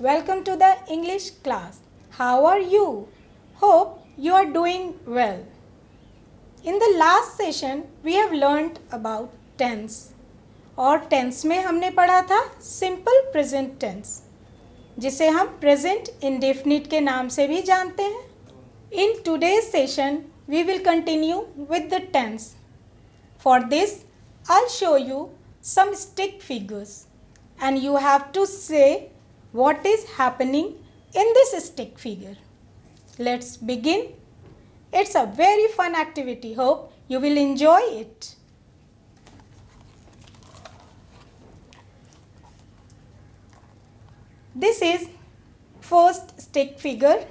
welcome to the English class. How are you? Hope you are doing well. In the last session, we have learned about tense. और tense में हमने पढ़ा था simple present tense, जिसे हम present indefinite के नाम से भी जानते हैं. In today's session, we will continue with the tense. For this, I'll show you some stick figures and you have to say what is happening in this stick figure. Let's begin. It's a very fun activity. Hope you will enjoy it. This is first stick figure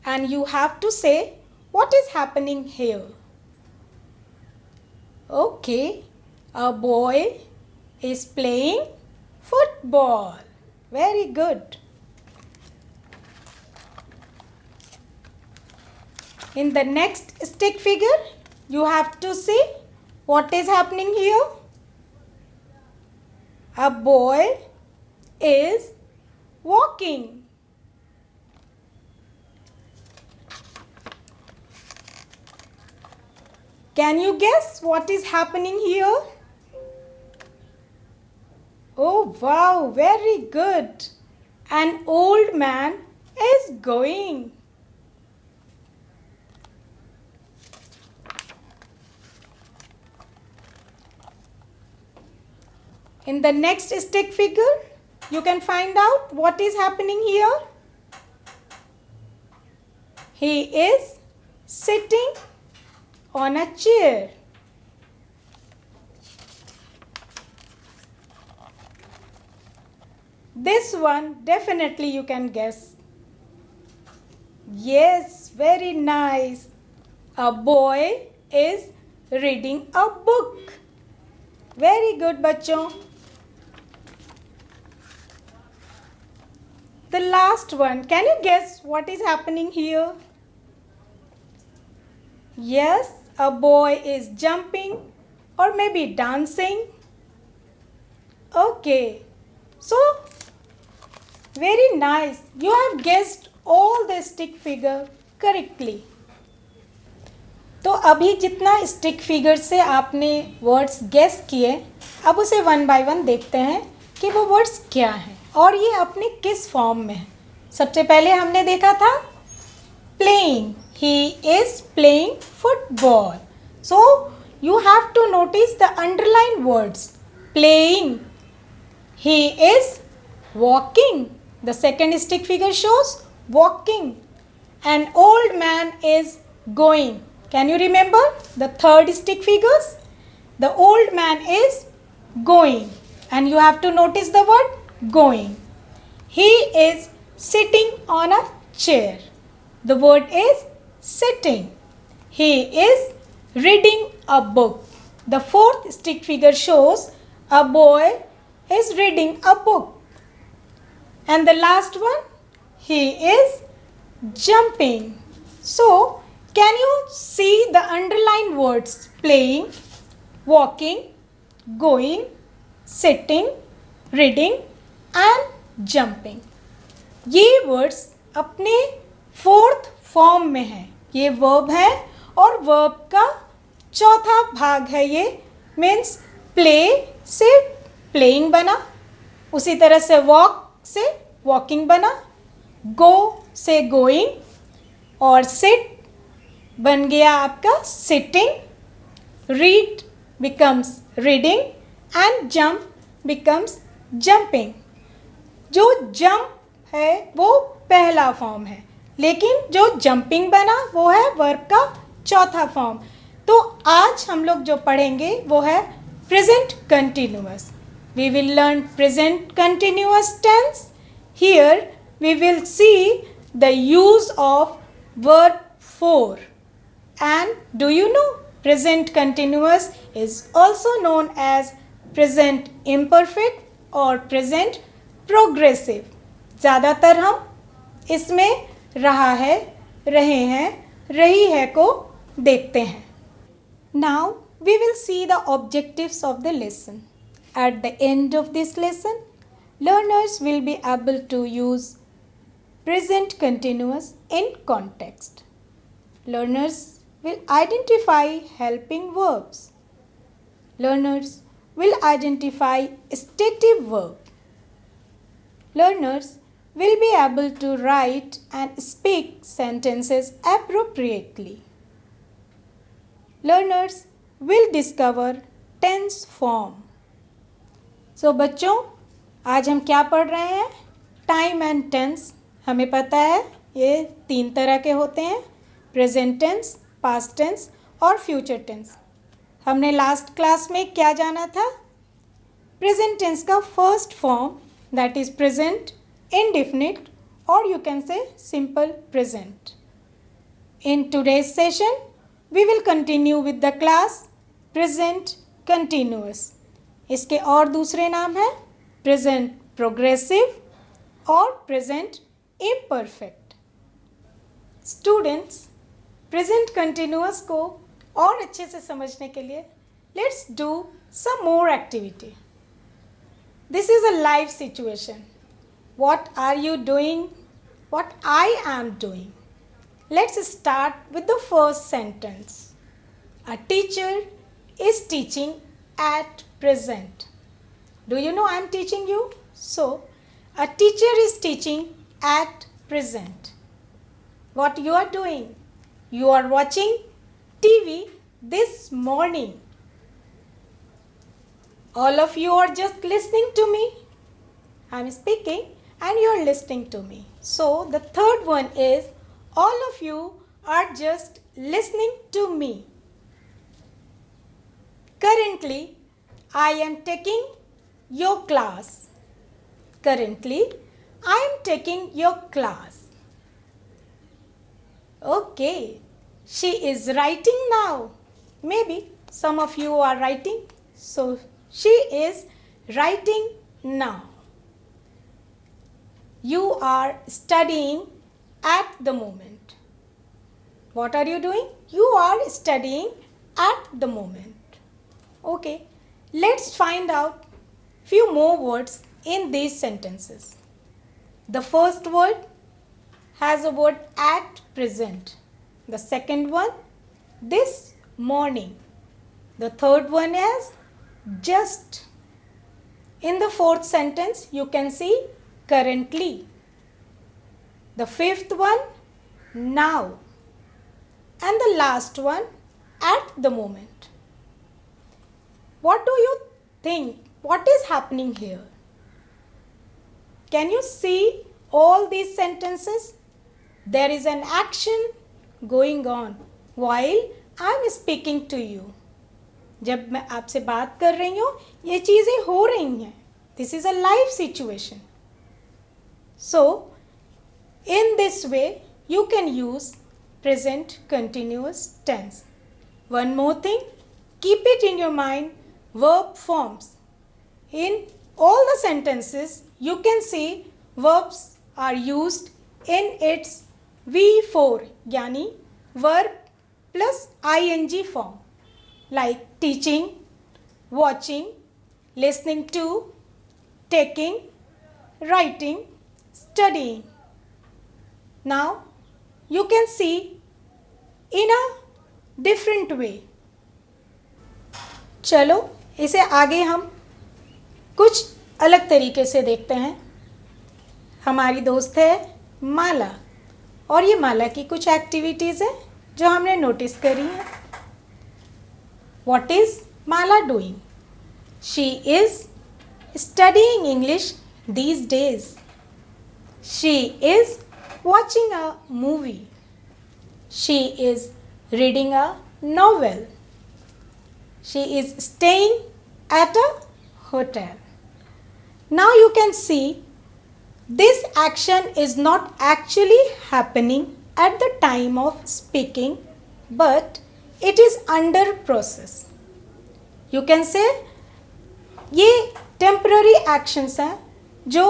and you have to say what is happening here. Okay, a boy is playing football. Very good. In the next stick figure, you have to see what is happening here. A boy is walking. Can you guess what is happening here? Oh wow, very good. An old man is going. In the next stick figure, you can find out what is happening here. He is sitting on a chair. This one definitely you can guess. Yes, very nice. A boy is reading a book. Very good, बच्चों. The last one, can you guess what is happening here? Yes, a boy is jumping or maybe dancing. Okay, so very nice. You have guessed all the stick figure correctly. तो अभी जितना stick figure से आपने words guess किए, अब उसे one by one देखते हैं कि वो वर्ड्स क्या हैं और ये अपने किस फॉर्म में है. सबसे पहले हमने देखा था playing. He is playing football. So you have to notice the underline words. Playing. He is walking. The second stick figure shows walking. An old man is going. Can you remember the third stick figures? The old man is going and you have to notice the word going. He is sitting on a chair. The word is sitting. He is reading a book. The fourth stick figure shows a boy is reading a book. And the last one, he is jumping. So, can you see the underlined words playing, walking, going, sitting, reading and jumping? ये words अपने fourth form में हैं. ये verb है और verb का चौथा भाग है. ये मीन्स प्ले से प्लेइंग बना, उसी तरह से वॉक से वॉकिंग बना, गो से गोइंग और सिट बन गया आपका sitting, read becomes reading and jump becomes jumping. जो जंप है वो पहला फॉर्म है, लेकिन जो जंपिंग बना वो है वर्ब का चौथा फॉर्म. तो आज हम लोग जो पढ़ेंगे वो है present continuous. We will learn present continuous tense. Here we will see the use of verb 4. And do you know present continuous is also known as present imperfect or present progressive. ज़्यादातर हम इसमें रहा है, रहे हैं, रही है को देखते हैं. Now we will see the objectives of the lesson. At the end of this lesson, learners will be able to use present continuous in context. Learners will identify helping verbs. Learners will identify stative verb. Learners will be able to write and speak sentences appropriately. Learners will discover tense form. So बच्चों, आज हम क्या पढ़ रहे हैं? Time and tense. हमें पता है ये 3 तरह के होते हैं, प्रेजेंट टेंस, पास्ट टेंस और फ्यूचर टेंस. हमने लास्ट क्लास में क्या जाना था? प्रेजेंट टेंस का first form, that is present indefinite, or you can say simple present. In today's session, we will continue with the class present continuous. इसके और दूसरे नाम हैं present progressive और present imperfect. Students, present continuous को और अच्छे से समझने के लिए let's do some more activity. This is a live situation. What are you doing? What I am doing. Let's start with the first sentence. A teacher is teaching at present. Do you know I am teaching you? So, a teacher is teaching at present. What you are doing? You are watching TV this morning. All of you are just listening to me. I am speaking and you are listening to me. So the third one is all of you are just listening to me. Currently, I am taking your class. Currently, I am taking your class. Okay, she is writing now. Maybe some of you are writing. So she is writing now. You are studying at the moment. What are you doing? You are studying at the moment. Okay, let's find out few more words in these sentences. The first word has a word at present. The second one, this morning. The third one is just. In the fourth sentence, you can see currently. The fifth one, now. And the last one, at the moment. What do you think? What is happening here? Can you see all these sentences? There is an action going on while I am speaking to you. जब मैं आपसे बात कर रही हूँ, ये चीज़ें हो रही हैं. This is a live situation. So, in this way, you can use present continuous tense. One more thing, keep it in your mind, verb forms. In all the sentences, you can see verbs are used in its V4, yani verb plus ing form, like teaching, watching, listening to, taking, writing, studying. Now you can see in a different way. चलो इसे आगे हम कुछ अलग तरीके से देखते हैं. हमारी दोस्त है माला और ये माला की कुछ एक्टिविटीज़ हैं जो हमने नोटिस करी हैं. What is Mala doing? She is studying English these days. She is watching a movie. She is reading a novel. She is staying at a hotel. Now you can see this action is not actually happening at the time of speaking, but it is under process. You can say ये temporary actions हैं जो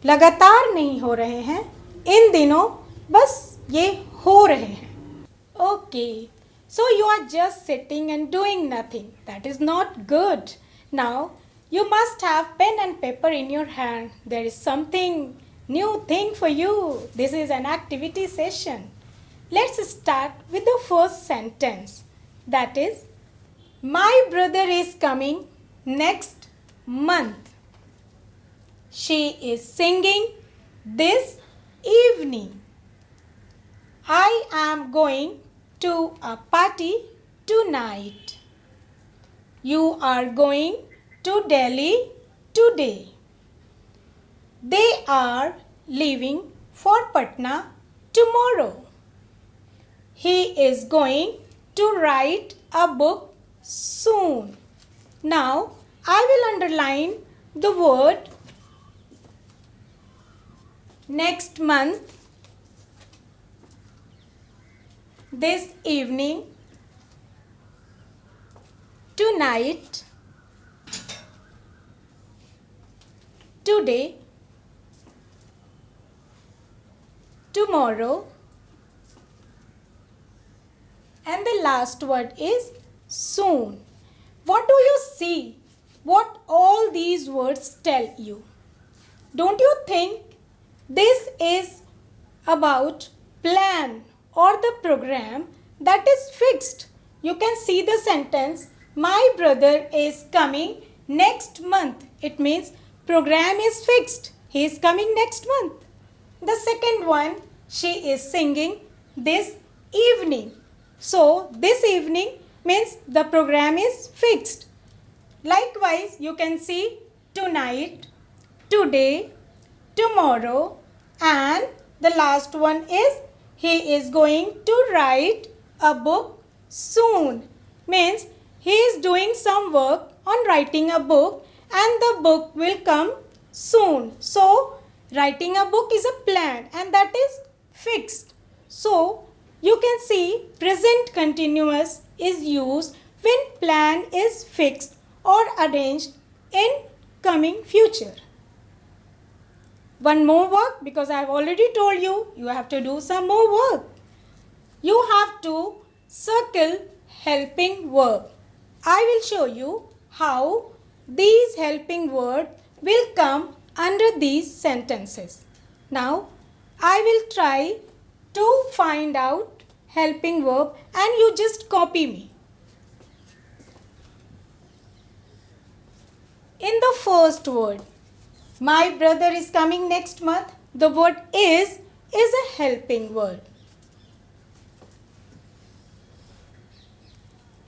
लगातार नहीं हो रहे हैं, इन दिनों बस ये हो रहे हैं. Okay, so you are just sitting and doing nothing. That is not good. Now you must have pen and paper in your hand. There is something new thing for you. This is an activity session. Let's start with the first sentence. That is, my brother is coming next month. She is singing this evening. I am going to a party tonight. You are going to Delhi today. They are leaving for Patna tomorrow. He is going to write a book soon. Now I will underline the word next month, this evening, tonight, today, tomorrow, and the last word is soon. What do you see? What all these words tell you? Don't you think this is about plan or the program that is fixed? You can see the sentence, my brother is coming next month. It means program is fixed. He is coming next month. The second one, she is singing this evening. So this evening means the program is fixed. Likewise, you can see tonight, today, tomorrow, and the last one is he is going to write a book soon. Means he is doing some work on writing a book and the book will come soon. So writing a book is a plan and that is fixed. So you can see present continuous is used when plan is fixed or arranged in coming future. One more work, because I have already told you, you have to do some more work. You have to circle helping verb. I will show you how these helping words will come under these sentences. Now, I will try to find out helping verb and you just copy me. In the first word, my brother is coming next month, the word is a helping word.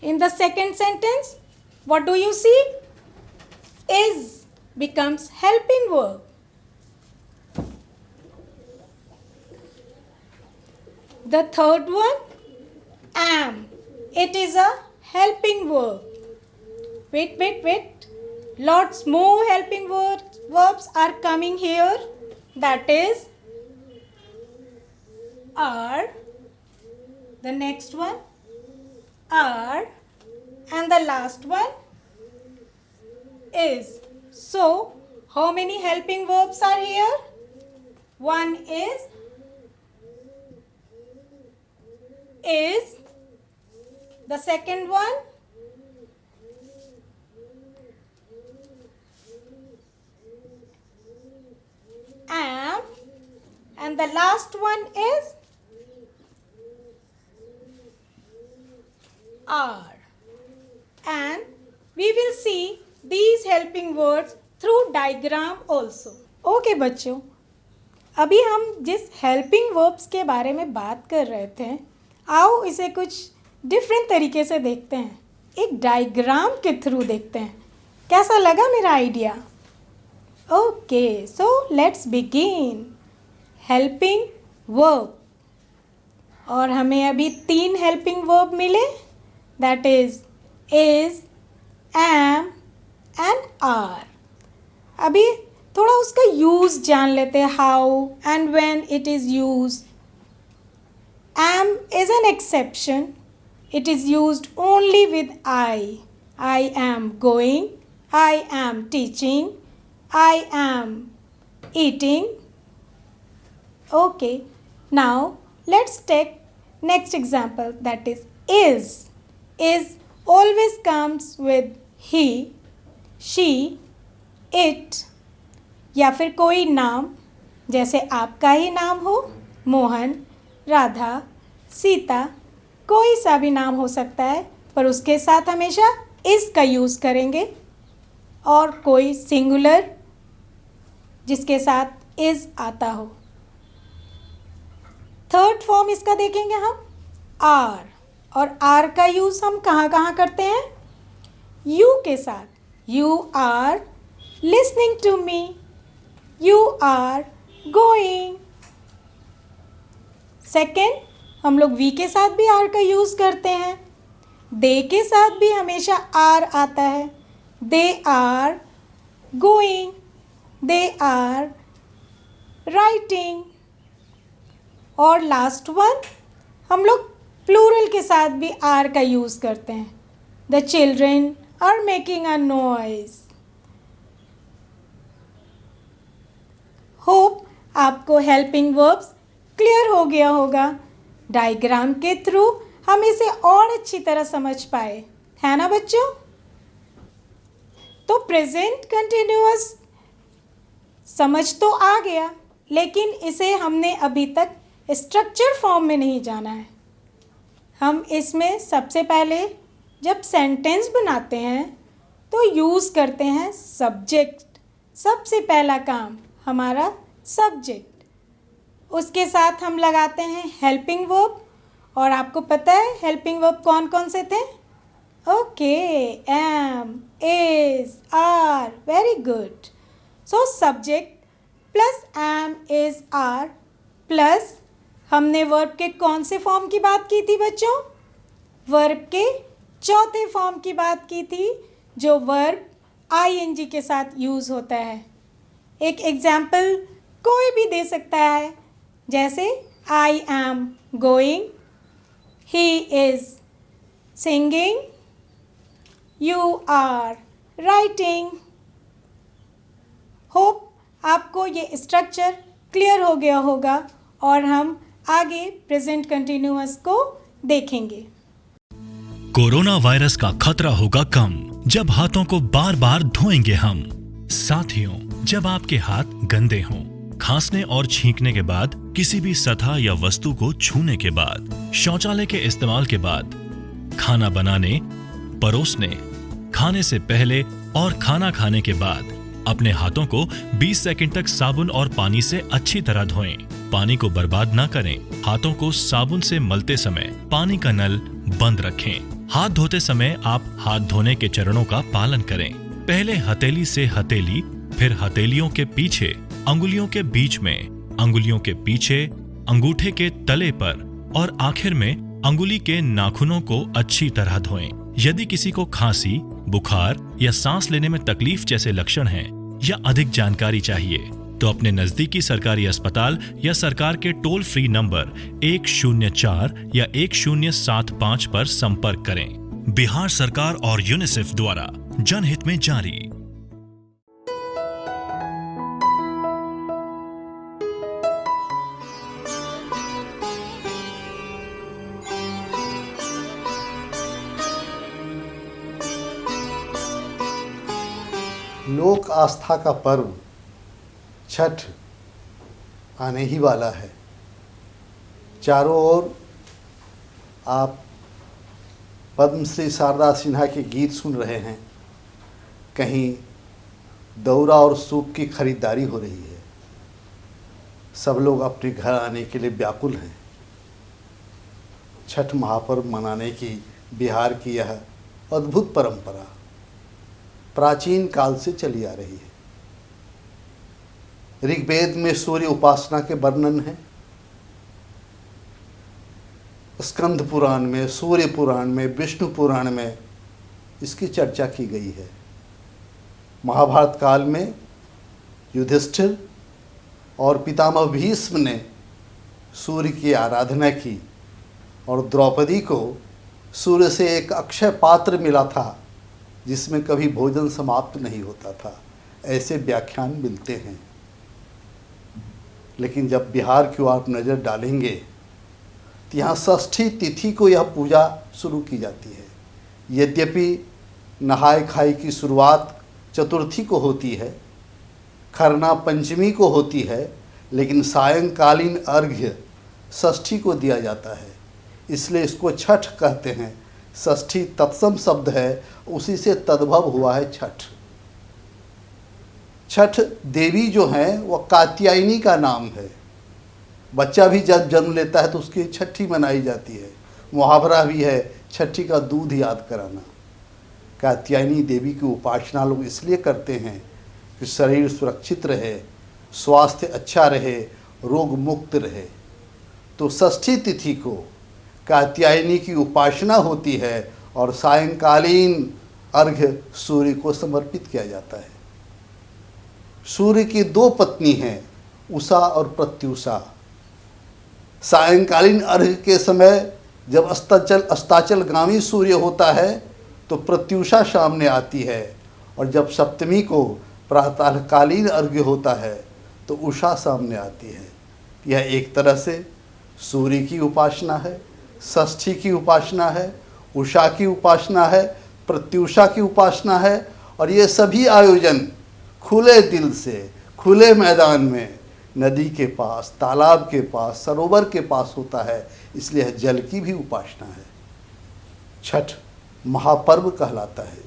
In the second sentence, what do you see? Is becomes helping verb. The third one, am. It is a helping verb. Wait. Lots more helping verbs are coming here. That is are. The next one, are. And the last one, is. So, how many helping verbs are here? One is. The second one, am, and the last one is are. And we will see these helping words through diagram also. Okay बच्चों, अभी हम जिस helping verbs के बारे में बात कर रहे थे, आओ इसे कुछ डिफरेंट तरीके से देखते हैं, एक डायग्राम के थ्रू देखते हैं. कैसा लगा मेरा idea? Okay, so let's begin. Helping verb, और हमें अभी 3 हेल्पिंग वर्ब मिले. That is, am and are. अभी थोड़ा उसका यूज़ जान लेते हैं, how and when it is used. Am is an exception. It is used only with I. I am going. I am teaching. I am eating. Okay. Now let's take next example, that is is. Is always comes with he, she, it या फिर कोई नाम जैसे आपका ही नाम हो, मोहन, राधा, सीता, कोई सा भी नाम हो सकता है, पर उसके साथ हमेशा इस का यूज़ करेंगे। और कोई सिंगुलर जिसके साथ इज़ आता हो। थर्ड फॉर्म इसका देखेंगे हम आर, और आर का यूज़ हम कहाँ कहाँ करते हैं? यू के साथ। You are listening to me, you are going. Second, हम लोग वी के साथ भी आर का यूज़ करते हैं। दे के साथ भी हमेशा आर आता है। They are going, they are writing. और लास्ट वन, हम लोग प्लूरल के साथ भी आर का यूज़ करते हैं। The children are making a noise. Hope आपको हेल्पिंग वर्ब्स क्लियर हो गया होगा। डायग्राम के थ्रू हम इसे और अच्छी तरह समझ पाए, है ना बच्चों? तो प्रेजेंट कंटिन्यूअस समझ तो आ गया, लेकिन इसे हमने अभी तक स्ट्रक्चर फॉर्म में नहीं जाना है। हम इसमें सबसे पहले जब सेंटेंस बनाते हैं तो यूज़ करते हैं सब्जेक्ट। सबसे पहला काम हमारा सब्जेक्ट, उसके साथ हम लगाते हैं हेल्पिंग वर्ब। और आपको पता है हेल्पिंग वर्ब कौन कौन से थे? Okay, am, is, are, very good. So subject plus am, is, are plus हमने वर्ब के कौन से फॉर्म की बात की थी बच्चों? वर्ब के चौथे फॉर्म की बात की थी, जो वर्ब आईएनजी के साथ यूज़ होता है। एक एग्जाम्पल कोई भी दे सकता है, जैसे I am going, he is singing, you are writing. Hope आपको ये स्ट्रक्चर क्लियर हो गया होगा और हम आगे प्रेजेंट कंटिन्यूअस को देखेंगे। कोरोना वायरस का खतरा होगा कम जब हाथों को बार बार धोएंगे हम। साथियों, जब आपके हाथ गंदे हों, खांसने और छींकने के बाद, किसी भी सतह या वस्तु को छूने के बाद, शौचालय के इस्तेमाल के बाद, खाना बनाने, परोसने, खाने से पहले और खाना खाने के बाद अपने हाथों को 20 सेकंड तक साबुन और पानी से अच्छी तरह धोएं। पानी को बर्बाद ना करें। हाथों को साबुन से मलते समय पानी का नल बंद रखें। हाथ धोते समय आप हाथ धोने के चरणों का पालन करें। पहले हथेली से हथेली, फिर हथेलियों के पीछे, अंगुलियों के बीच में, अंगुलियों के पीछे, अंगूठे के तले पर और आखिर में अंगुली के नाखूनों को अच्छी तरह धोएं। यदि किसी को खांसी, बुखार या सांस लेने में तकलीफ जैसे लक्षण हैं या अधिक जानकारी चाहिए तो अपने नजदीकी सरकारी अस्पताल या सरकार के टोल फ्री नंबर 104 या 1075 पर संपर्क करें। बिहार सरकार और यूनिसेफ द्वारा जनहित में जारी। लोक आस्था का पर्व छठ आने ही वाला है। चारों ओर आप पद्मश्री शारदा सिन्हा के गीत सुन रहे हैं। कहीं दौरा और सूप की खरीदारी हो रही है। सब लोग अपने घर आने के लिए व्याकुल हैं। छठ महापर्व मनाने की बिहार की यह अद्भुत परंपरा प्राचीन काल से चली आ रही है। ऋग्वेद में सूर्य उपासना के वर्णन है। स्कंद पुराण में, सूर्य पुराण में, विष्णु पुराण में इसकी चर्चा की गई है। महाभारत काल में युधिष्ठिर और पितामह भीष्म ने सूर्य की आराधना की और द्रौपदी को सूर्य से एक अक्षय पात्र मिला था जिसमें कभी भोजन समाप्त नहीं होता था। ऐसे व्याख्यान मिलते हैं। लेकिन जब बिहार की ओर आप नज़र डालेंगे तो यहाँ षष्ठी तिथि को यह पूजा शुरू की जाती है। यद्यपि नहाय खाई की शुरुआत चतुर्थी को होती है, खरना पंचमी को होती है, लेकिन सायंकालीन अर्घ्य षष्ठी को दिया जाता है, इसलिए इसको छठ कहते हैं। षष्ठी तत्सम शब्द है, उसी से तद्भव हुआ है छठ। छठ देवी जो हैं वह कात्यायनी का नाम है। बच्चा भी जब जन्म लेता है तो उसकी छठी मनाई जाती है। मुहावरा भी है, छठी का दूध याद कराना। कात्यायनी देवी की उपासना लोग इसलिए करते हैं कि शरीर सुरक्षित रहे, स्वास्थ्य अच्छा रहे, रोग मुक्त रहे। तो षष्ठी तिथि को कात्यायनी की उपासना होती है और सायंकालीन अर्घ्य सूर्य को समर्पित किया जाता है। सूर्य की दो पत्नी हैं, उषा और प्रत्युषा। सायंकालीन अर्घ्य के समय जब अस्ताचलगामी सूर्य होता है तो प्रत्युषा सामने आती है, और जब सप्तमी को प्रातःकालीन अर्घ्य होता है तो उषा सामने आती है। यह एक तरह से सूर्य की उपासना है, षष्ठी की उपासना है, उषा की उपासना है, प्रत्युषा की उपासना है। और ये सभी आयोजन खुले दिल से, खुले मैदान में, नदी के पास, तालाब के पास, सरोवर के पास होता है, इसलिए जल की भी उपासना है। छठ महापर्व कहलाता है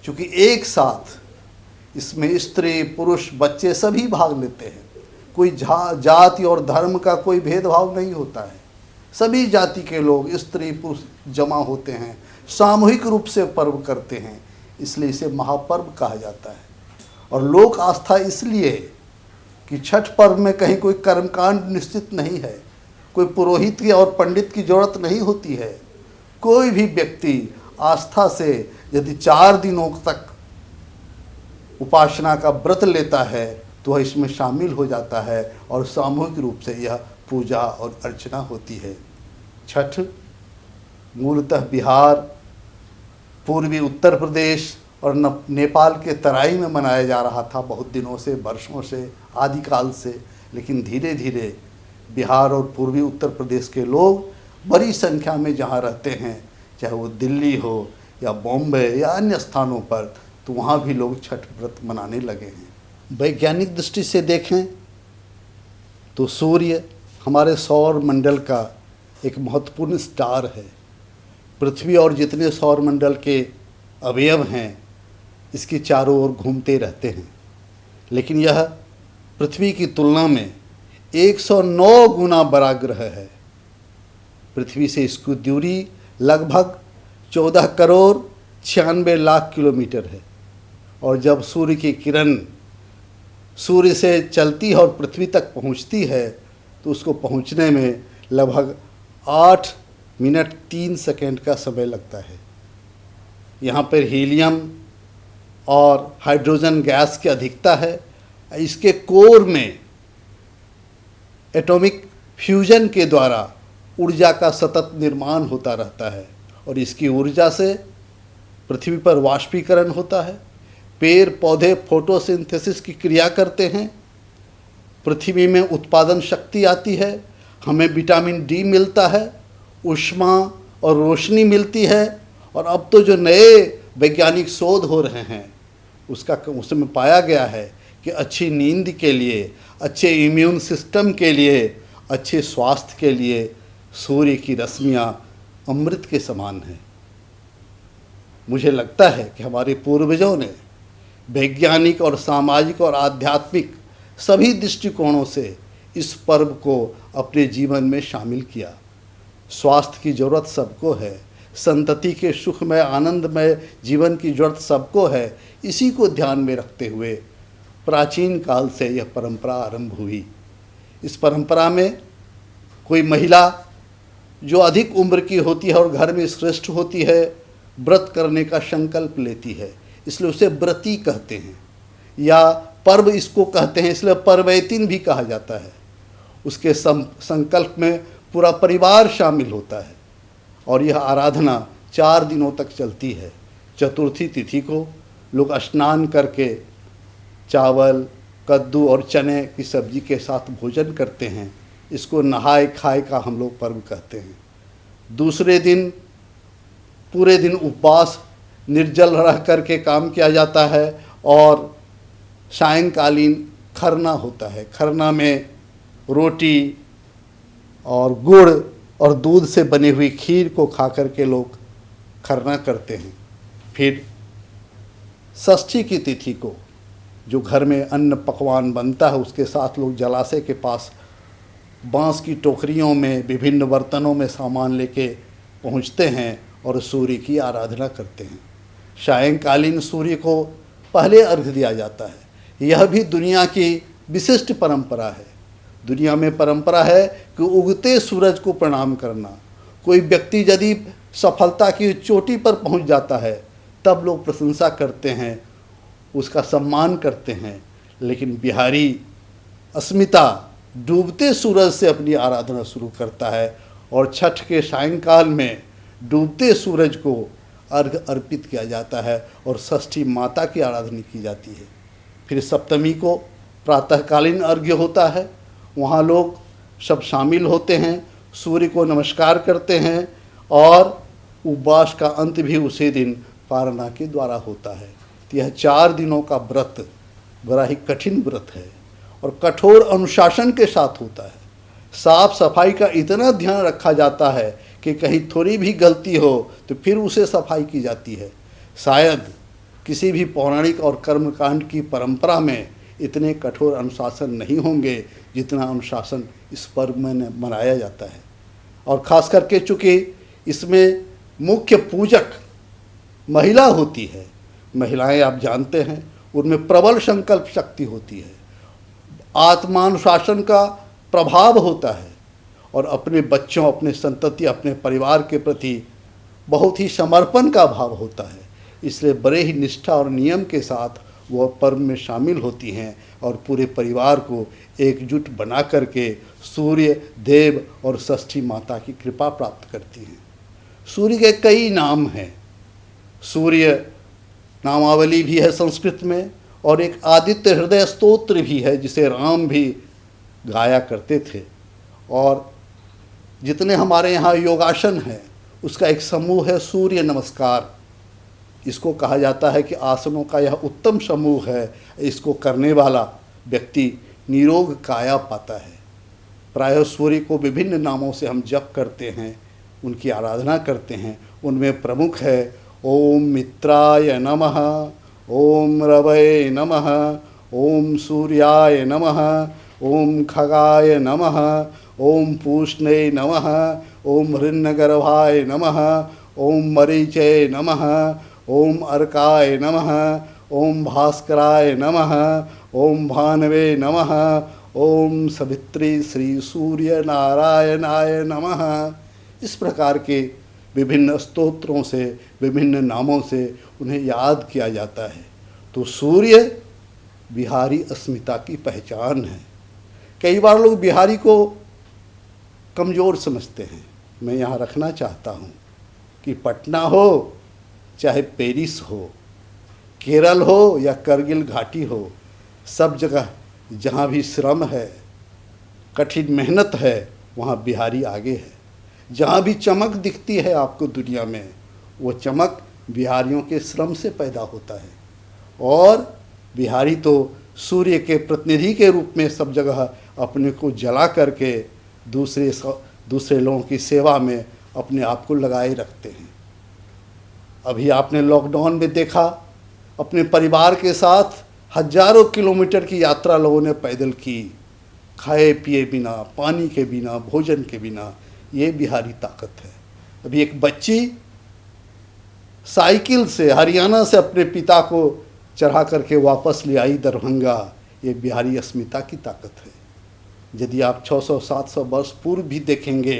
क्योंकि एक साथ इसमें स्त्री पुरुष बच्चे सभी भाग लेते हैं। कोई जाति और धर्म का कोई भेदभाव नहीं होता है। सभी जाति के लोग स्त्री पुरुष जमा होते हैं, सामूहिक रूप से पर्व करते हैं, इसलिए इसे महापर्व कहा जाता है। और लोक आस्था इसलिए कि छठ पर्व में कहीं कोई कर्मकांड निश्चित नहीं है, कोई पुरोहित की और पंडित की जरूरत नहीं होती है। कोई भी व्यक्ति आस्था से यदि 4 दिनों तक उपासना का व्रत लेता है तो वह इसमें शामिल हो जाता है और सामूहिक रूप से यह पूजा और अर्चना होती है। छठ मूलतः बिहार, पूर्वी उत्तर प्रदेश और नेपाल के तराई में मनाया जा रहा था बहुत दिनों से, वर्षों से, आदिकाल से। लेकिन धीरे धीरे बिहार और पूर्वी उत्तर प्रदेश के लोग बड़ी संख्या में जहाँ रहते हैं, चाहे वो दिल्ली हो या बॉम्बे या अन्य स्थानों पर, तो वहाँ भी लोग छठ व्रत मनाने लगे हैं। वैज्ञानिक दृष्टि से देखें तो सूर्य हमारे सौर मंडल का एक महत्वपूर्ण स्टार है। पृथ्वी और जितने सौर मंडल के अवयव हैं इसके चारों ओर घूमते रहते हैं, लेकिन यह पृथ्वी की तुलना में 109 गुना बड़ा ग्रह है। पृथ्वी से इसकी दूरी लगभग 14 करोड़ 96 लाख किलोमीटर है। और जब सूर्य की किरण सूर्य से चलती है और पृथ्वी तक पहुंचती है तो उसको पहुंचने में लगभग 8 मिनट 3 सेकंड का समय लगता है। यहाँ पर हीलियम और हाइड्रोजन गैस की अधिकता है। इसके कोर में एटॉमिक फ्यूजन के द्वारा ऊर्जा का सतत निर्माण होता रहता है और इसकी ऊर्जा से पृथ्वी पर वाष्पीकरण होता है। पेड़ पौधे फोटोसिंथेसिस की क्रिया करते हैं, पृथ्वी में उत्पादन शक्ति आती है, हमें विटामिन डी मिलता है, ऊष्मा और रोशनी मिलती है। और अब तो जो नए वैज्ञानिक शोध हो रहे हैं उसमें पाया गया है कि अच्छी नींद के लिए, अच्छे इम्यून सिस्टम के लिए, अच्छे स्वास्थ्य के लिए सूर्य की रश्मियाँ अमृत के समान हैं। मुझे लगता है कि हमारे पूर्वजों ने वैज्ञानिक और सामाजिक और आध्यात्मिक सभी दृष्टिकोणों से इस पर्व को अपने जीवन में शामिल किया। स्वास्थ्य की ज़रूरत सबको है, संतति के सुखमय आनंदमय जीवन की ज़रूरत सबको है। इसी को ध्यान में रखते हुए प्राचीन काल से यह परंपरा आरंभ हुई। इस परंपरा में कोई महिला जो अधिक उम्र की होती है और घर में श्रेष्ठ होती है, व्रत करने का संकल्प लेती है, इसलिए उसे व्रती कहते हैं, या पर्व इसको कहते हैं, इसलिए पर्वैतिन भी कहा जाता है। उसके संकल्प में पूरा परिवार शामिल होता है और यह आराधना 4 दिनों तक चलती है। चतुर्थी तिथि को लोग स्नान करके चावल, कद्दू और चने की सब्जी के साथ भोजन करते हैं। इसको नहाए खाए का हम लोग पर्व कहते हैं। दूसरे दिन पूरे दिन उपवास निर्जल रह करके काम किया जाता है और सायंकालीन खरना होता है। खरना में रोटी और गुड़ और दूध से बनी हुई खीर को खा कर के लोग खरना करते हैं। फिर षष्ठी की तिथि को जो घर में अन्न पकवान बनता है उसके साथ लोग जलाशय के पास बांस की टोकरियों में विभिन्न बर्तनों में सामान लेके पहुंचते हैं और सूर्य की आराधना करते हैं। सायंकालीन सूर्य को पहले अर्घ्य दिया जाता है। यह भी दुनिया की विशिष्ट परंपरा है। दुनिया में परंपरा है कि उगते सूरज को प्रणाम करना। कोई व्यक्ति यदि सफलता की चोटी पर पहुंच जाता है तब लोग प्रशंसा करते हैं, उसका सम्मान करते हैं। लेकिन बिहारी अस्मिता डूबते सूरज से अपनी आराधना शुरू करता है और छठ के सायंकाल में डूबते सूरज को अर्घ अर्पित किया जाता है और षष्ठी माता की आराधना की जाती है। फिर सप्तमी को प्रातःकालीन अर्घ्य होता है। वहाँ लोग सब शामिल होते हैं, सूर्य को नमस्कार करते हैं और उपवास का अंत भी उसी दिन पारणा के द्वारा होता है। तो यह 4 दिनों का व्रत बड़ा ही कठिन व्रत है और कठोर अनुशासन के साथ होता है। साफ सफाई का इतना ध्यान रखा जाता है कि कहीं थोड़ी भी गलती हो तो फिर उसे सफाई की जाती है। शायद किसी भी पौराणिक और कर्मकांड की परंपरा में इतने कठोर अनुशासन नहीं होंगे जितना अनुशासन इस पर्व में मनाया जाता है। और ख़ास करके चूँकि इसमें मुख्य पूजक महिला होती है, महिलाएं आप जानते हैं उनमें प्रबल संकल्प शक्ति होती है, आत्मानुशासन का प्रभाव होता है और अपने बच्चों, अपने संतति, अपने परिवार के प्रति बहुत ही समर्पण का भाव होता है। इसलिए बड़े ही निष्ठा और नियम के साथ वह पर्व में शामिल होती हैं और पूरे परिवार को एकजुट बना करके सूर्य देव और षष्ठी माता की कृपा प्राप्त करती हैं। सूर्य के कई नाम हैं। सूर्य नामावली भी है संस्कृत में और एक आदित्य हृदय स्तोत्र भी है जिसे राम भी गाया करते थे। और जितने हमारे यहाँ योगासन हैं उसका एक समूह है सूर्य नमस्कार। इसको कहा जाता है कि आसनों का यह उत्तम समूह है। इसको करने वाला व्यक्ति निरोग काया पाता है। प्रायः सूर्य को विभिन्न नामों से हम जप करते हैं, उनकी आराधना करते हैं। उनमें प्रमुख है ओम मित्राय नमः, ओम रवये नमः, ओम सूर्याय नमः, ओम खगाय नमः, ओम पूष्णे नमः, ओम हिरण्यगर्भाय नमः, ओम मरीचे नमः, ओम अर्काय नमः, ओम भास्कराय नमः, ओम भानवे नमः, ओम सवित्री श्री सूर्य नारायणाय नमः। इस प्रकार के विभिन्न स्तोत्रों से, विभिन्न नामों से उन्हें याद किया जाता है। तो सूर्य बिहारी अस्मिता की पहचान है। कई बार लोग बिहारी को कमज़ोर समझते हैं। मैं यहाँ रखना चाहता हूँ कि पटना हो चाहे पेरिस हो, केरल हो या करगिल घाटी हो, सब जगह जहाँ भी श्रम है, कठिन मेहनत है, वहाँ बिहारी आगे है। जहाँ भी चमक दिखती है आपको दुनिया में, वो चमक बिहारियों के श्रम से पैदा होता है। और बिहारी तो सूर्य के प्रतिनिधि के रूप में सब जगह अपने को जला करके दूसरे लोगों की सेवा में अपने आप को लगाए रखते हैं। अभी आपने लॉकडाउन में देखा, अपने परिवार के साथ हजारों किलोमीटर की यात्रा लोगों ने पैदल की, खाए पिए बिना, पानी के बिना, भोजन के बिना। ये बिहारी ताकत है। अभी एक बच्ची साइकिल से हरियाणा से अपने पिता को चढ़ा करके वापस ले आई दरभंगा। ये बिहारी अस्मिता की ताकत है। यदि आप 600-700 वर्ष पूर्व भी देखेंगे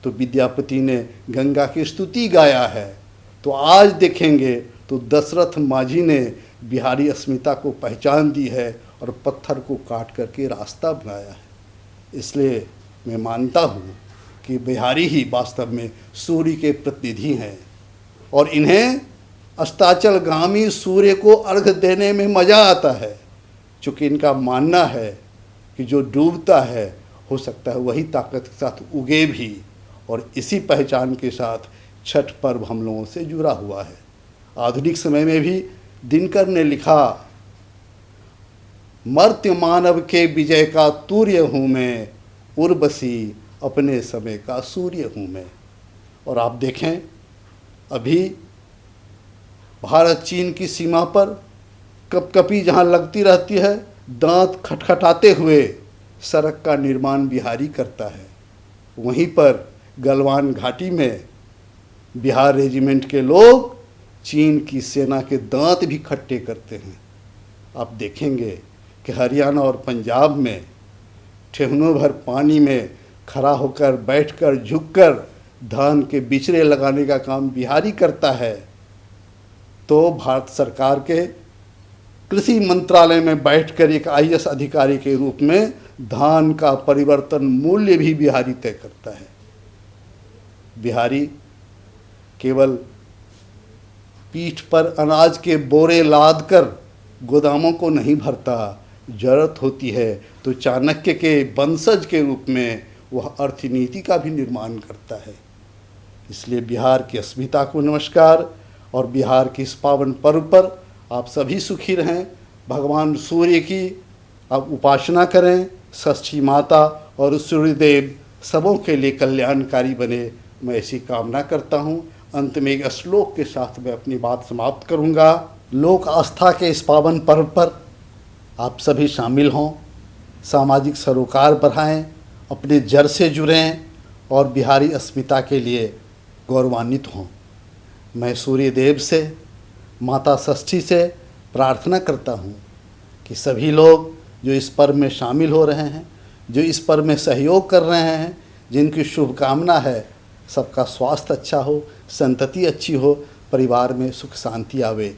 तो विद्यापति ने गंगा की स्तुति गाया है, तो आज देखेंगे तो दशरथ माझी ने बिहारी अस्मिता को पहचान दी है और पत्थर को काट करके रास्ता बनाया है। इसलिए मैं मानता हूँ कि बिहारी ही वास्तव में सूर्य के प्रतिनिधि हैं और इन्हें अस्ताचलगामी सूर्य को अर्घ देने में मज़ा आता है, चूँकि इनका मानना है कि जो डूबता है हो सकता है वही ताकत के साथ उगे भी। और इसी पहचान के साथ छठ पर्व हम लोगों से जुड़ा हुआ है। आधुनिक समय में भी दिनकर ने लिखा, मर्त्य मानव के विजय का तूर्य हूँ मैं, उर्वशी अपने समय का सूर्य हूँ मैं। और आप देखें, अभी भारत चीन की सीमा पर कपकपी जहाँ लगती रहती है, दांत खटखटाते हुए सड़क का निर्माण बिहारी करता है। वहीं पर गलवान घाटी में बिहार रेजिमेंट के लोग चीन की सेना के दांत भी खट्टे करते हैं। आप देखेंगे कि हरियाणा और पंजाब में ठेहुनों भर पानी में खड़ा होकर, बैठकर, झुककर धान के बिचड़े लगाने का काम बिहारी करता है। तो भारत सरकार के कृषि मंत्रालय में बैठकर एक आईएएस अधिकारी के रूप में धान का परिवर्तन मूल्य भी बिहारी तय करता है। बिहारी केवल पीठ पर अनाज के बोरे लाद कर गोदामों को नहीं भरता, जरूरत होती है तो चाणक्य के वंशज के रूप में वह अर्थनीति का भी निर्माण करता है। इसलिए बिहार की अस्मिता को नमस्कार। और बिहार के इस पावन पर्व पर आप सभी सुखी रहें, भगवान सूर्य की आप उपासना करें, षष्ठी माता और सूर्यदेव सबों के लिए कल्याणकारी बने, मैं ऐसी कामना करता हूँ। अंत में एक श्लोक के साथ मैं अपनी बात समाप्त करूँगा। लोक आस्था के इस पावन पर्व पर आप सभी शामिल हों, सामाजिक सरोकार बढ़ाएं, अपने जड़ से जुड़ें और बिहारी अस्मिता के लिए गौरवान्वित हों। मैं सूर्यदेव से, माता षष्ठी से प्रार्थना करता हूँ कि सभी लोग जो इस पर्व में शामिल हो रहे हैं, जो इस पर्व में सहयोग कर रहे हैं, जिनकी शुभकामना है सबका स्वास्थ्य अच्छा हो, संतति अच्छी हो, परिवार में सुख शांति आवे।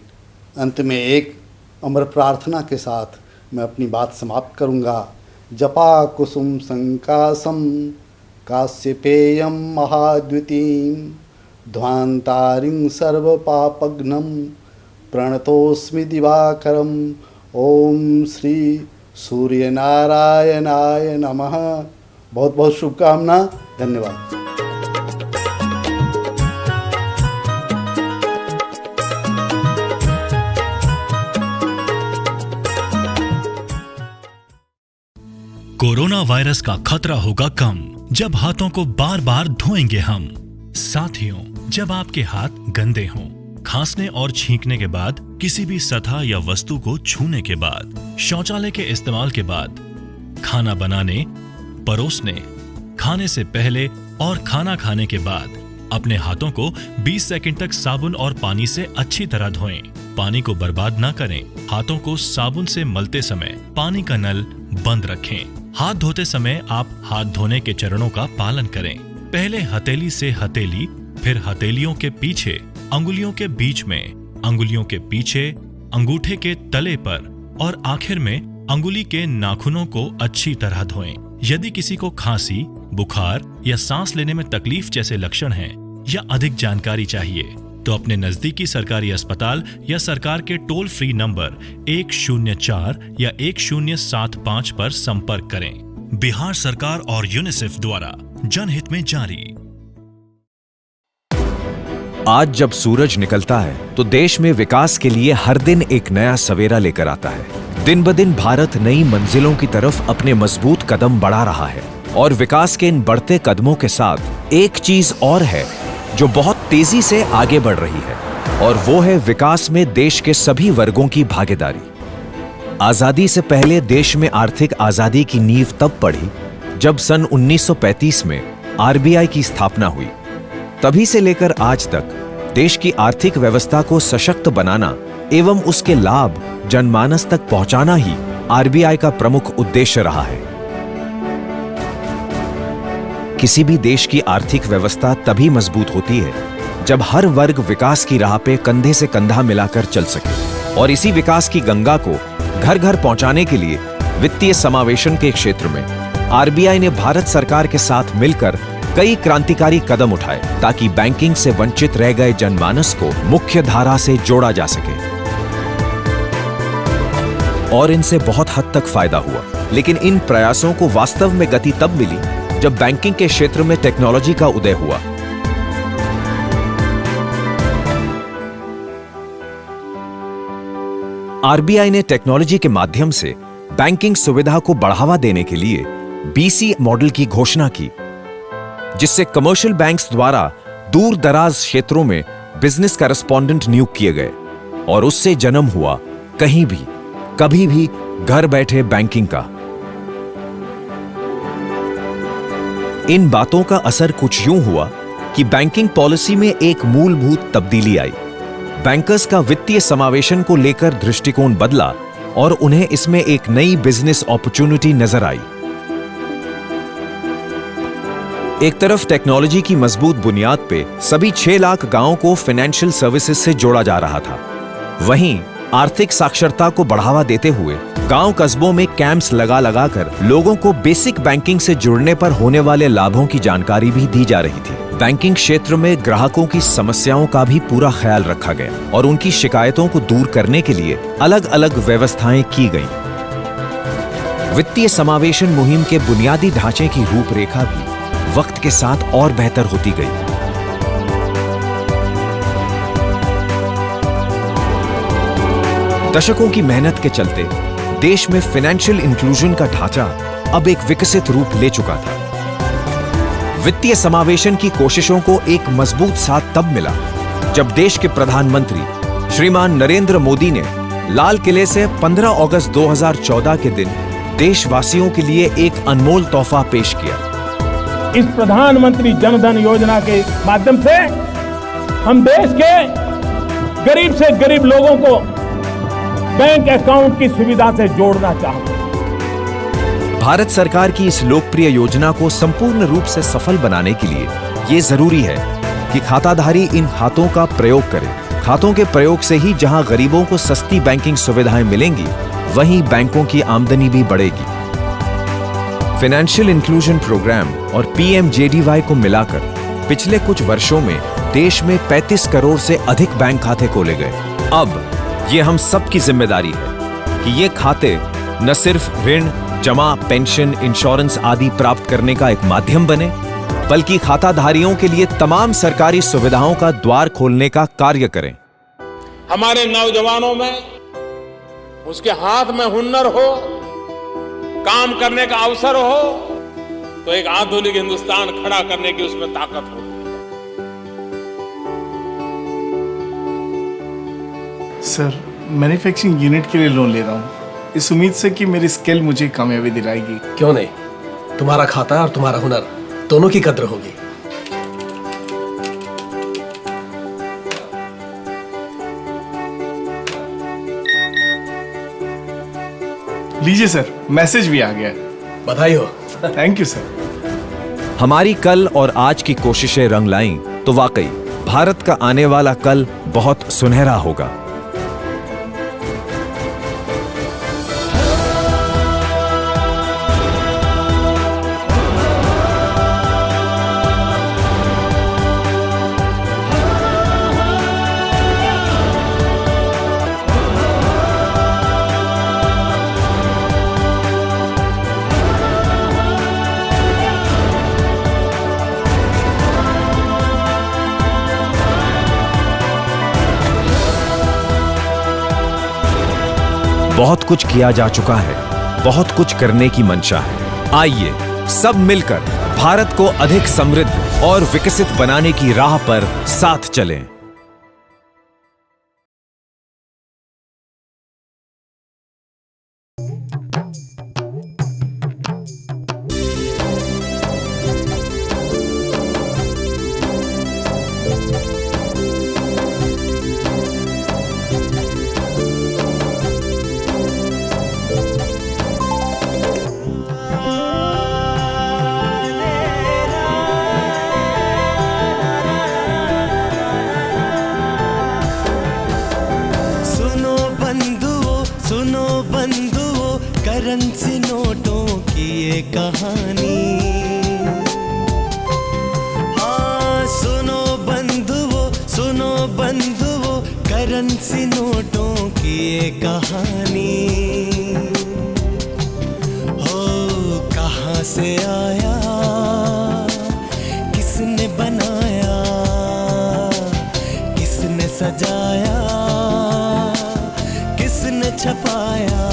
अंत में एक अमर प्रार्थना के साथ मैं अपनी बात समाप्त करूँगा। जपा कुसुम संकासम काश्यपेयम महाद्वितीम ध्वांतारिं सर्व पापघ्नं प्रणतोस्मि दिवाकरम। ओम श्री सूर्य नारायणाय नमः। बहुत बहुत शुभकामना। धन्यवाद। कोरोना वायरस का खतरा होगा कम जब हाथों को बार बार धोएंगे हम। साथियों, जब आपके हाथ गंदे हों, खांसने और छींकने के बाद, किसी भी सतह या वस्तु को छूने के बाद, शौचालय के इस्तेमाल के बाद, खाना बनाने, परोसने, खाने से पहले और खाना खाने के बाद अपने हाथों को 20 सेकंड तक साबुन और पानी से अच्छी तरह धोएं। पानी को बर्बाद ना करें। हाथों को साबुन से मलते समय पानी का नल बंद रखें। हाथ धोते समय आप हाथ धोने के चरणों का पालन करें। पहले हथेली से हथेली, फिर हथेलियों के पीछे, अंगुलियों के बीच में, अंगुलियों के पीछे, अंगूठे के तले पर और आखिर में अंगुली के नाखूनों को अच्छी तरह धोएं। यदि किसी को खांसी, बुखार या सांस लेने में तकलीफ जैसे लक्षण हैं या अधिक जानकारी चाहिए तो अपने नजदीकी सरकारी अस्पताल या सरकार के टोल फ्री नंबर 104 या 1075 पर संपर्क करें। बिहार सरकार और यूनिसेफ द्वारा जनहित में जारी। आज जब सूरज निकलता है तो देश में विकास के लिए हर दिन एक नया सवेरा लेकर आता है। दिन ब दिन भारत नई मंजिलों की तरफ अपने मजबूत कदम बढ़ा रहा है और विकास के इन बढ़ते कदमों के साथ एक चीज और है जो बहुत तेजी से आगे बढ़ रही है, और वो है विकास में देश के सभी वर्गों की भागीदारी। आजादी से पहले देश में आर्थिक आजादी की नींव तब पड़ी जब सन 1935 में आरबीआई की स्थापना हुई। तभी से लेकर आज तक देश की आर्थिक व्यवस्था को सशक्त बनाना एवं उसके लाभ जनमानस तक पहुंचाना ही आरबीआई का प्रमुख उद्देश्य रहा है। किसी भी देश की आर्थिक व्यवस्था तभी मजबूत होती है जब हर वर्ग विकास की राह पे कंधे से कंधा मिलाकर चल सके, और इसी विकास की गंगा को घर घर पहुंचाने के लिए वित्तीय समावेशन के क्षेत्र में आरबीआई ने भारत सरकार के साथ मिलकर कई क्रांतिकारी कदम उठाए ताकि बैंकिंग से वंचित रह गए जनमानस को मुख्य धारा से जोड़ा जा सके, और इनसे बहुत हद तक फायदा हुआ। लेकिन इन प्रयासों को वास्तव में गति तब मिली जब बैंकिंग के क्षेत्र में टेक्नोलॉजी का उदय हुआ। आरबीआई ने टेक्नोलॉजी के माध्यम से बैंकिंग सुविधा को बढ़ावा देने के लिए BC मॉडल की घोषणा की, जिससे कमर्शियल बैंक्स द्वारा दूर दराज क्षेत्रों में बिजनेस करेस्पॉन्डेंट नियुक्त किए गए और उससे जन्म हुआ कहीं भी कभी भी घर बैठे बैंकिंग का। इन बातों का असर कुछ यूं हुआ कि बैंकिंग पॉलिसी में एक मूलभूत तब्दीली आई। बैंकर्स का वित्तीय समावेशन को लेकर दृष्टिकोण बदला और उन्हें इसमें एक नई बिजनेस अपॉर्चुनिटी नजर आई। एक तरफ टेक्नोलॉजी की मजबूत बुनियाद पे सभी 6 लाख गांवों को फाइनेंशियल सर्विसेज से जोड़ा जा रहा था। वहीं आर्थिक साक्षरता को बढ़ावा देते हुए गांव कस्बों में कैंप्स लगा लगाकर लोगों को बेसिक बैंकिंग से जुड़ने पर होने वाले लाभों की जानकारी भी दी जा रही थी। बैंकिंग क्षेत्र में ग्राहकों की समस्याओं का भी पूरा ख्याल रखा गया और उनकी शिकायतों को दूर करने के लिए अलग अलग व्यवस्थाएं की गईं। वित्तीय समावेशन मुहिम के बुनियादी ढांचे की रूपरेखा भी वक्त के साथ और बेहतर होती गई। दशकों की मेहनत के चलते देश में फाइनेंशियल इंक्लूजन का ढांचा अब एक विकसित रूप ले चुका था। वित्तीय समावेशन की कोशिशों को एक मजबूत साथ तब मिला जब देश के प्रधानमंत्री श्रीमान नरेंद्र मोदी ने लाल किले से 15 अगस्त 2014 के दिन देशवासियों के लिए एक अनमोल तोहफा पेश किया। इस प्रधानमंत्री जनधन योजना के माध्यम से हम देश के गरीब से गरीब लोगों को बैंक अकाउंट की सुविधा से जोड़ना चाहते हैं। भारत सरकार की इस लोकप्रिय योजना को संपूर्ण रूप से सफल बनाने के लिए ये जरूरी है कि खाताधारी इन खातों का प्रयोग करें। खातों के प्रयोग से ही जहां गरीबों को सस्ती बैंकिंग सुविधाएं मिलेंगी, वहीं बैंकों की आमदनी भी बढ़ेगी। फाइनेंशियल इंक्लूजन प्रोग्राम और PMJDY को मिलाकर पिछले कुछ वर्षों में देश में 35 करोड़ से अधिक बैंक खाते खोले गए। अब ये हम सब की जिम्मेदारी है कि ये खाते न सिर्फ ऋण, जमा, पेंशन, इंश्योरेंस आदि प्राप्त करने का एक माध्यम बने, बल्कि खाताधारियों के लिए तमाम सरकारी सुविधाओं का द्वार खोलने का कार्य करें। हमारे नौजवानों में उसके हाथ में हुनर हो, काम करने का अवसर हो, तो एक आधुनिक हिंदुस्तान खड़ा करने की उसमें ताकत होती है। सर, मैन्युफैक्चरिंग यूनिट के लिए लोन ले रहा हूँ, इस उम्मीद से कि मेरी स्किल मुझे कामयाबी दिलाएगी। क्यों नहीं, तुम्हारा खाता और तुम्हारा हुनर दोनों की कद्र होगी। लीजिए सर, मैसेज भी आ गया। बधाई हो। Thank you sir. हमारी कल और आज की कोशिशें रंग लाईं तो वाकई भारत का आने वाला कल बहुत सुनहरा होगा। बहुत कुछ किया जा चुका है, बहुत कुछ करने की मंशा है। आइए सब मिलकर भारत को अधिक समृद्ध और विकसित बनाने की राह पर साथ चलें। करेंसी नोटों की ये कहानी। हाँ सुनो बंधुओं करेंसी नोटों की ये कहानी। हो कहाँ से आया, किसने बनाया, किसने सजाया, किसने छपाया,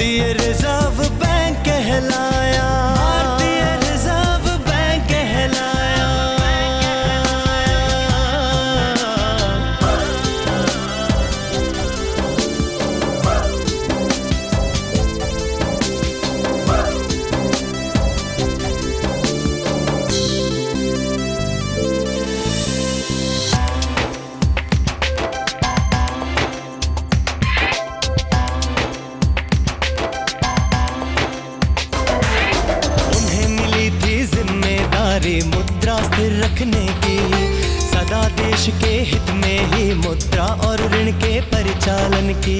भारतीय रिजर्व बैंक कहलाया, भारतीय रिजर्व बैंक कहलाया। मुद्रा स्थिर रखने की, सदा देश के हित में ही मुद्रा और ऋण के परिचालन की।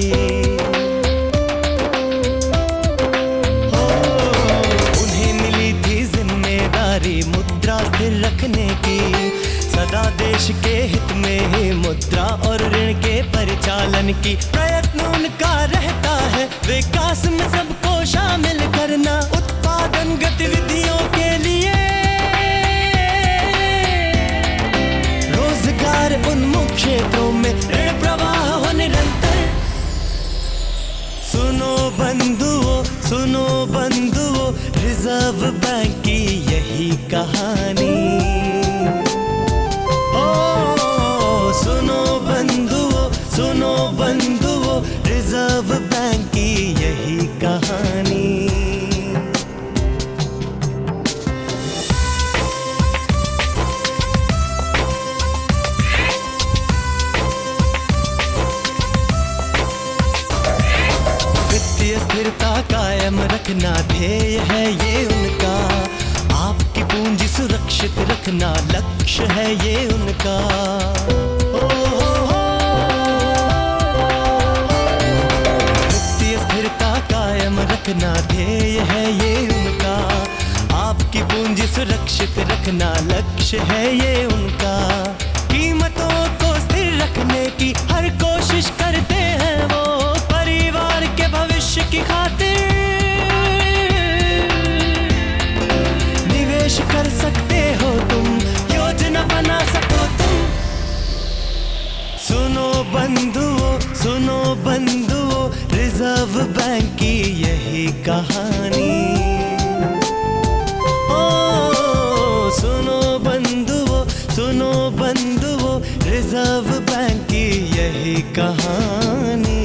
उन्हें मिली थी जिम्मेदारी मुद्रा स्थिर रखने की, सदा देश के हित में ही मुद्रा और ऋण के परिचालन की। प्रयत्न उनका रहता है विकास में सबको शामिल करना, उत्पादन गतिविधियों के लिए उन्मुख क्षेत्रों में ऋण प्रवाह हो निरंतर। सुनो बंधुओं, रिजर्व बैंक की यही कहानी। ओ सुनो बंधुओं, रिजर्व बैंक की यही कहानी। स्थिरता कायम रखना ध्येय है ये उनका, आपकी पूंजी सुरक्षित रखना लक्ष्य है ये उनका। वित्तीय स्थिरता कायम रखना ध्येय है ये उनका, आपकी पूंजी सुरक्षित रखना लक्ष्य है ये उनका। कीमतों को स्थिर रखने की हर कोशिश करते हैं वो, परिवार के भविष्य की खातिर निवेश कर सकते हो तुम, योजना बना सको तुम। सुनो बंधुओं, रिजर्व बैंक की यही कहानी। ओ सुनो बंधुओं, रिजर्व बैंक की यही कहानी।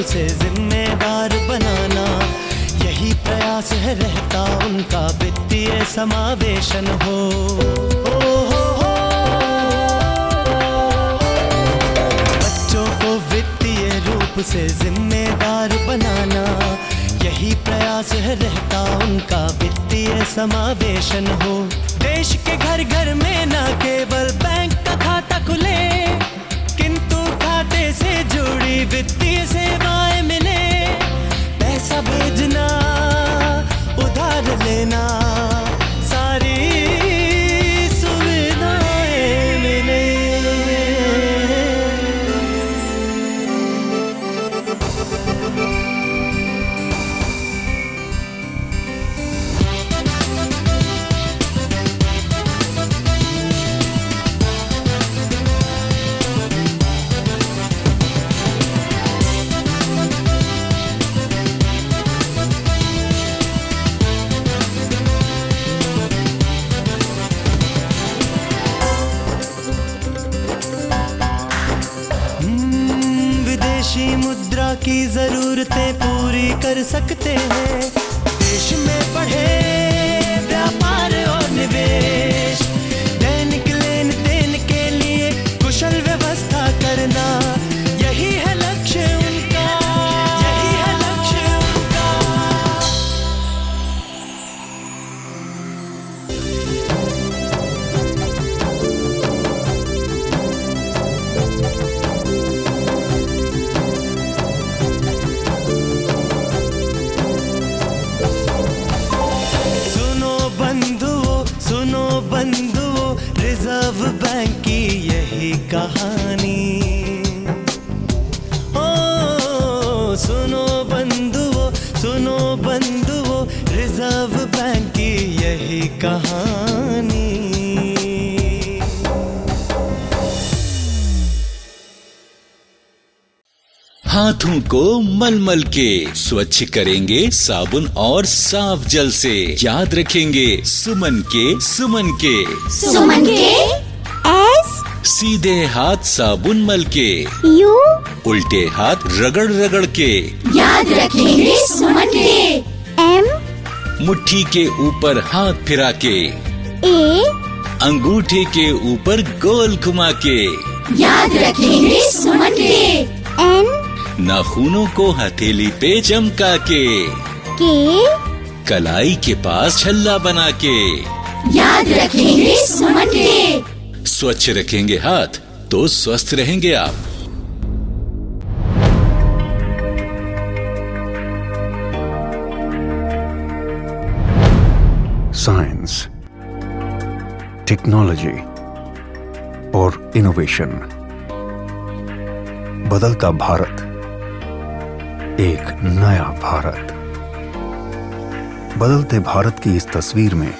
से जिम्मेदार बनाना यही प्रयास है रहता उनका, वित्तीय समावेशन हो। बच्चों को वित्तीय रूप से जिम्मेदार बनाना यही प्रयास है रहता उनका, वित्तीय समावेशन हो। देश के घर घर में न केवल बैंक का खाता खुले, किंतु खाते से जुड़ी वित्तीय सेवाएं मिले। पैसा भेजना, उधार लेना, सारी सुविधाएं मिले। विदेशी मुद्रा की जरूरतें पूरी कर सकते हैं, देश में बढ़े व्यापार और निवेश। दैनिक लेन देन के लिए कुशल व्यवस्था करना यही है लक्ष्य उनका, यही है लक्ष्य उनका। बंधुओं, रिजर्व बैंक की यही कहानी। ओ सुनो बंद वो रिजर्व बैंक की यही कहानी। हाथों को मलमल के स्वच्छ करेंगे साबुन और साफ जल से। याद रखेंगे सुमन के एस सीधे हाथ साबुन मल के, यू उल्टे हाथ रगड़ रगड़ के। याद रखेंगे सुमन के। एम मुट्ठी के ऊपर हाथ फिरा के, ए अंगूठे के ऊपर गोल घुमा के। याद रखेंगे सुमन के। एन नाखूनों को हथेली पे चमका के, कलाई के पास छल्ला बना के। याद रखेंगे सुमन के। स्वच्छ रखेंगे हाथ तो स्वस्थ रहेंगे आप। साइंस, टेक्नोलॉजी और इनोवेशन। बदलता भारत, एक नया भारत। बदलते भारत की इस तस्वीर में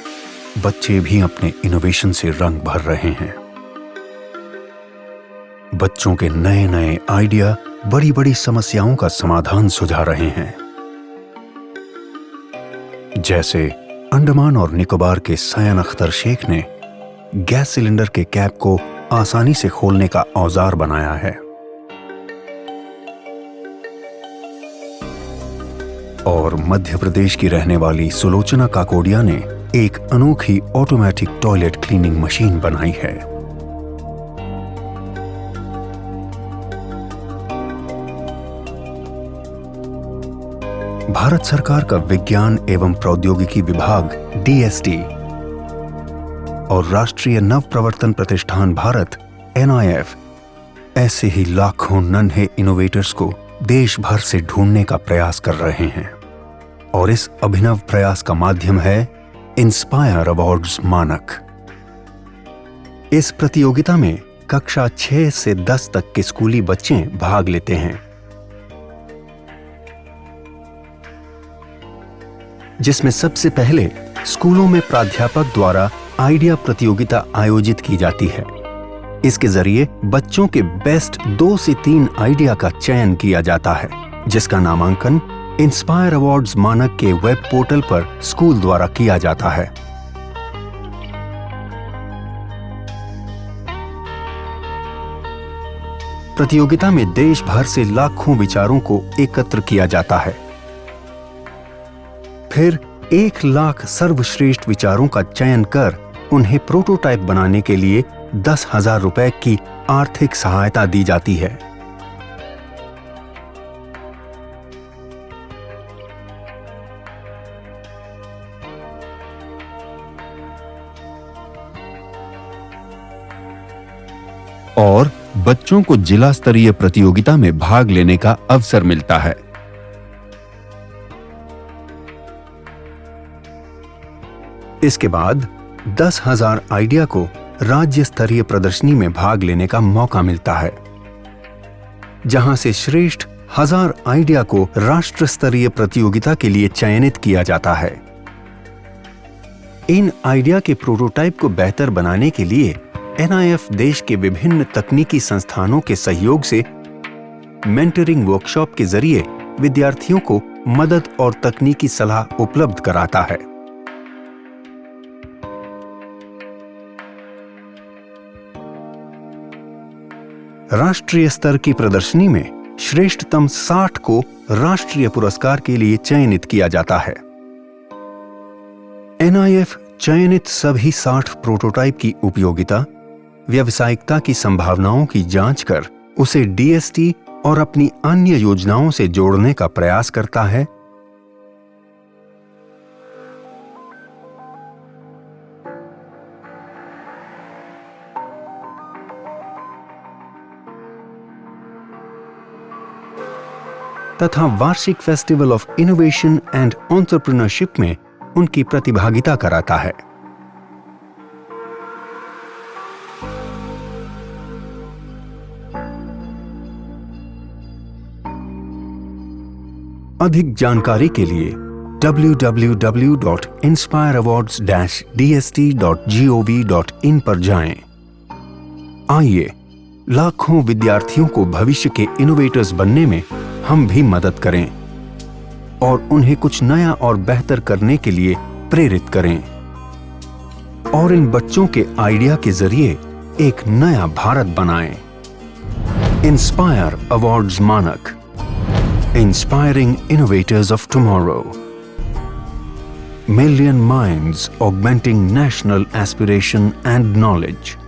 बच्चे भी अपने इनोवेशन से रंग भर रहे हैं। बच्चों के नए नए आइडिया बड़ी बड़ी समस्याओं का समाधान सुझा रहे हैं। जैसे अंडमान और निकोबार के सैयन अख्तर शेख ने गैस सिलेंडर के कैप को आसानी से खोलने का औजार बनाया है। और मध्य प्रदेश की रहने वाली सुलोचना काकोडिया ने एक अनोखी ऑटोमेटिक टॉयलेट क्लीनिंग मशीन बनाई है। भारत सरकार का विज्ञान एवं प्रौद्योगिकी विभाग DST और राष्ट्रीय नव प्रवर्तन प्रतिष्ठान भारत NIF ऐसे ही लाखों नन्हे इनोवेटर्स को देश भर से ढूंढने का प्रयास कर रहे हैं। और इस अभिनव प्रयास का माध्यम है इंस्पायर अवार्ड्स मानक। इस प्रतियोगिता में कक्षा 6 से 10 तक के स्कूली बच्चे भाग लेते हैं, जिसमें सबसे पहले स्कूलों में प्राध्यापक द्वारा आइडिया प्रतियोगिता आयोजित की जाती है। इसके जरिए बच्चों के बेस्ट 2 से 3 आइडिया का चयन किया जाता है, जिसका नामांकन इंस्पायर अवार्ड्स मानक के वेब पोर्टल पर स्कूल द्वारा किया जाता है। प्रतियोगिता में देश भर से लाखों विचारों को एकत्र किया जाता है। फिर 1 लाख सर्वश्रेष्ठ विचारों का चयन कर उन्हें प्रोटोटाइप बनाने के लिए 10,000 रुपए की आर्थिक सहायता दी जाती है। और बच्चों को जिला स्तरीय प्रतियोगिता में भाग लेने का अवसर मिलता है। इसके बाद 10,000 आइडिया को राज्य स्तरीय प्रदर्शनी में भाग लेने का मौका मिलता है, जहां से श्रेष्ठ 1000 आइडिया को राष्ट्र स्तरीय प्रतियोगिता के लिए चयनित किया जाता है। इन आइडिया के प्रोटोटाइप को बेहतर बनाने के लिए NIF देश के विभिन्न तकनीकी संस्थानों के सहयोग से मेंटरिंग वर्कशॉप के जरिए विद्यार्थियों को मदद और तकनीकी सलाह उपलब्ध कराता है। राष्ट्रीय स्तर की प्रदर्शनी में श्रेष्ठतम 60 को राष्ट्रीय पुरस्कार के लिए चयनित किया जाता है। NIF चयनित सभी 60 प्रोटोटाइप की उपयोगिता, व्यावसायिकता की संभावनाओं की जांच कर उसे DST और अपनी अन्य योजनाओं से जोड़ने का प्रयास करता है। तथा वार्षिक festival of innovation and entrepreneurship में उनकी प्रतिभागिता कराता है। अधिक जानकारी के लिए www.inspireawards-dst.gov.in पर जाएं। आइए लाखों विद्यार्थियों को भविष्य के इनोवेटर्स बनने में हम भी मदद करें और उन्हें कुछ नया और बेहतर करने के लिए प्रेरित करें और इन बच्चों के आइडिया के जरिए एक नया भारत बनाएं। इंस्पायर अवार्ड्स मानक, inspiring innovators of tomorrow. Million minds augmenting national aspiration and knowledge.